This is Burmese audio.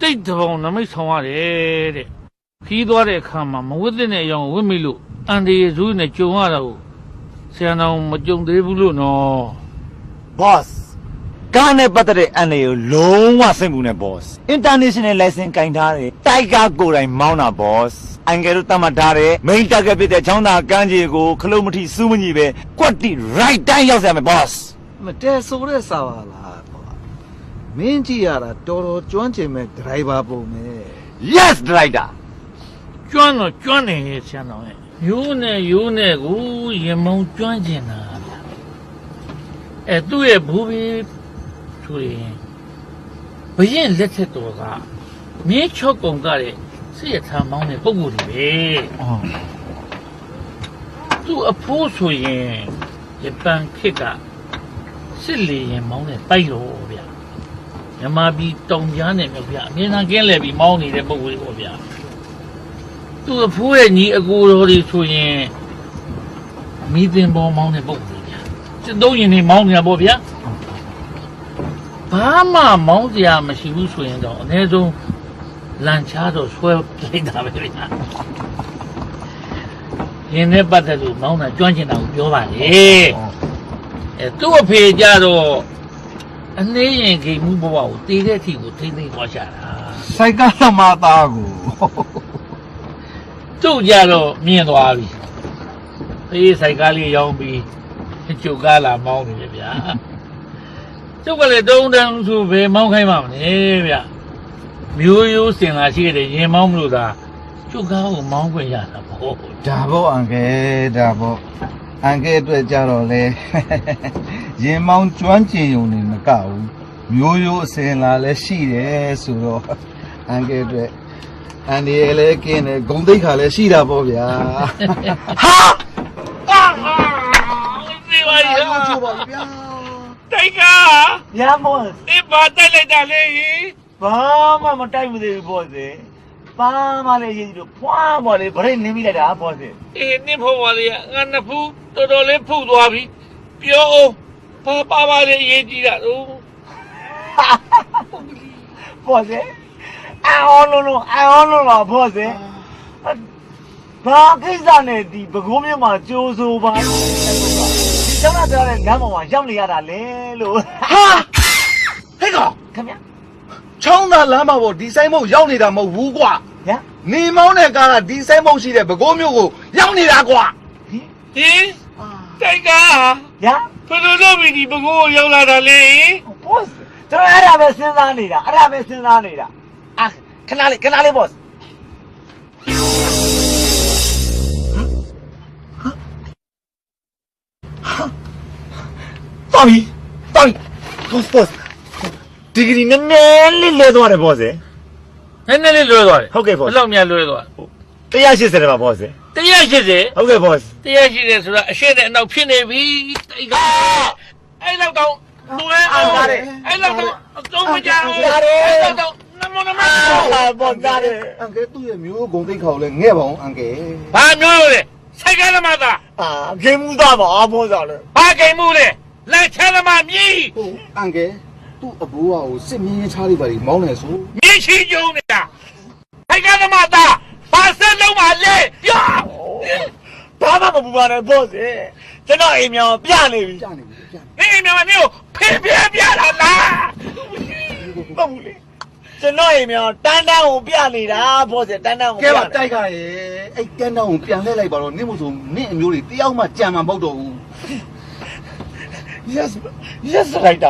တိတ်တောင်နမိတ်ဆောင်ရတယ်တဲ့ခီးသွားတဲ့အခါမှာမဝတ်တဲ့အယောင်ဝတ်မိလို့အန်ဒီရဇူးနဲ့ကြုံရတာကိုဆရာတော်မကြုံသေးဘူးလို့နော် boss ကားနဲ့ပတ်သက်တဲ့အန်ဒီကိုလုံးဝစိတ်မှုနဲ့ boss international license ကင်ထားတယ်တိုက်ကားကိုယ်တိုင်မောင်းတာ boss အန်ကယ်တို့တတ်မှတ်ထားတဲ့ main target ဖြစ်တဲ့ချောင်းသာကမ်းခြေကိုခလုံးမထိစူးမကြီးပဲကွက်တိ right တိုင်းရောက်ရမယ် boss မတဲဆိုတဲ့စာပါလားကွာမင်းကြည့်ရတာတော်တော်ကျွမ်းကျင်မဲ့ဒရိုင်ဘာပုံပဲ yes driver ကျွမ်းတော့ကျွမ်းနေရဲ့ဆရာတော်ရဲ့ရိုးနဲ့ကိုရင်မုံကျွမ်းကျင်တာဗျသူ့ရဲ့ဘူးပြီးဆိုရင်ဘရင်လက်ထက်တော်ကမြင်းချော့ကုံကတဲ့စိရထားမောင်းတဲ့ပုံကိုယ်တွေပဲသူ့အဖိုးဆိုရင်ဂျပန်ခေတ်ကစစ်လေရင်မောင်းတဲ့တိုက်တော်ဗျမြန်မာပြည်တောင်ကြားနဲ့မြောက်ပြအမြဲတမ်းကင်းလဲပြီးမောင်းနေတဲ့ပုံကိုယ်တွေပေါ့ဗျသူ့အဖိုးရဲ့ညီအကိုတော်တွေဆိုရင်မိသင်ပေါ်မောင်းတဲ့ပုံကိုယ်တွေဗျစစ်သုံးရင်နေမောင်းနေတာပေါ့ဗျဘာမှမောင်းစရာမရှိဘူးဆိုရင်တော့အနည်းဆုံးလန်ချားတော့ဆွဲလိုက်တာပဲဗျာရင်းနဲ့ပတ်သက်လို့မောင်းတာကျွမ်းကျင်တာကိုပြောပါလေသူ့အဖေကြတော့အနှေးရင်ခိမ်မှုဘဝကိုတည်တဲ့အထိကိုထိမ့်သိမ့်သွားချတာ စိုက်ကသမားသားကို သူ့ကြတော့မြင်သွားပြီအေးစိုက်ကားလေးရောင်းပြီးကျုပ်ကားလာမောင်းနေတယ်ဗျာကျုပ်ကလည်းတုံးတန်းဆိုဘယ်မောင်းခိုင်းမှမလဲဗျမျိုးရိုးစင်လာရှိတဲ့ရင်မောင်းမလို့သာကျုပ်ကားကိုမောင်းခွင့်ရတာပေါ့ ဒါပေါ့အန်ကယ်ဒါပေါ့အန်ကယ်အတွက်ကြတော့လေရင်မောင်းကျွမ်းကျင်ုံနေမကဘူးမျိုးရိုးအစင်လာလည်းရှိတယ်ဆိုတော့အန်ကယ်အတွက်အန်ဒီရဲ့လည်းကင်းတယ်ဂုံတိတ်ခါလည်းရှိတာပေါ့ဗျာ ဒီပါရီ ဘာလို့ချိုးပါလဲဗျာ တိုက်က ရမော ဒီပါတက်လိုက်တာလေ ဘာမှမတိုက်မသေးဘူး boss ဘာမှလည်းရေးကြည့်လို့ဖွာပေါ်လေဗရိတ်နင်းမိလိုက်တာ boss အေးနင့်ဖို့ပါလေငါနှစ်ဖူးတော်တော်လေးဖုတ်သွားပြီပြောအောင်ဘာပါလေရေးကြည့်တာတော့ boss အော်လုံးပါ boss ဘာကိစ္စနဲ့ဒီဘကုံးမြမှာကြိုးစိုးပါဒီကျောင်းသားပြောတဲ့လမ်းပေါ်မှာရောက်နေရတာလေလို့ ဟာဟဲ့ကောင် ခင်ဗျ ချောင်းသားလမ်းမှာပေါ့ဒီဆိုင်မုတ်ရောက်နေတာမဟုတ်ဘူးကွာ ညာ နေမောင်းတဲ့ကားကဒီဆိုင်မုတ်ရှိတဲ့ဘကိုးမျိုးကိုရောက်နေတာကွာ ဟင်တိုက်က ညာ ဘယ်လိုလုပ်ပြီးဒီဘကိုးရောက်လာတာလဲ boss ကျွန်တော်အဲ့ဒါပဲစဉ်းစားနေတာအာခဏလေး boss တော်ပြီ boss ဒီဂရီနည်းနည်းလေးလဲသွားတယ် boss နည်းနည်းလေးလွဲသွားတယ် ဟုတ်ကဲ့ boss ဘယ်လောက်များလွဲသွား 180တယ်ပါ boss 180 ဟုတ်ကဲ့ boss 180ဆိုတာအရှင်းနဲ့အနောက်ဖြစ်နေပြီတိုက်ကအဲ့လောက်တော့လွဲအောင်အဲ့လောက်တော့အသုံးမကြဘူးအဲ့လောက်တော့နမ boss ရတယ် အန်ကယ်သူ့ရဲ့မျိုးဂုံတိတ်ခါကိုလည်းငဲ့ပါအောင်အန်ကယ် ဘာမျိုးလဲဆိုင်ကသမားသား ဂိမ်းမှုသားပါ boss လေ ဘာကိမှုလဲလက်ချသမားမြည် ဟုတ်အန်ကယ်သူ့အဘိုးကကိုစစ်မြင်းချားလေးပါဒီမောင်းနေဆို မြည်ချီကျုံနေတာဆိုင်ကသမားသားဘာဆက်လုံးပါလဲပြ ဘာမှမပူပါနဲ့ boss ကျွန်တော်အိမ်မြောင်ပြနေပြီ ကြာနေပြီကြာနေ နေမြန်မာမျိုးဖေးပြလာလား မဟုတ်ဘူးလေကျွန်တော်အိမ်မြောင်တန်းကိုပြနေတာ boss တန်းကို ကဲပါတိုက်ခါရဲ့အဲ့တန်းတောင်းကိုပြန်လှည့်လိုက်ပါတော့နင့်မို့ဆိုနင့်အမျိုးတွေတယောက်မှကြံမှာမဟုတ်တော့ဘူး yes right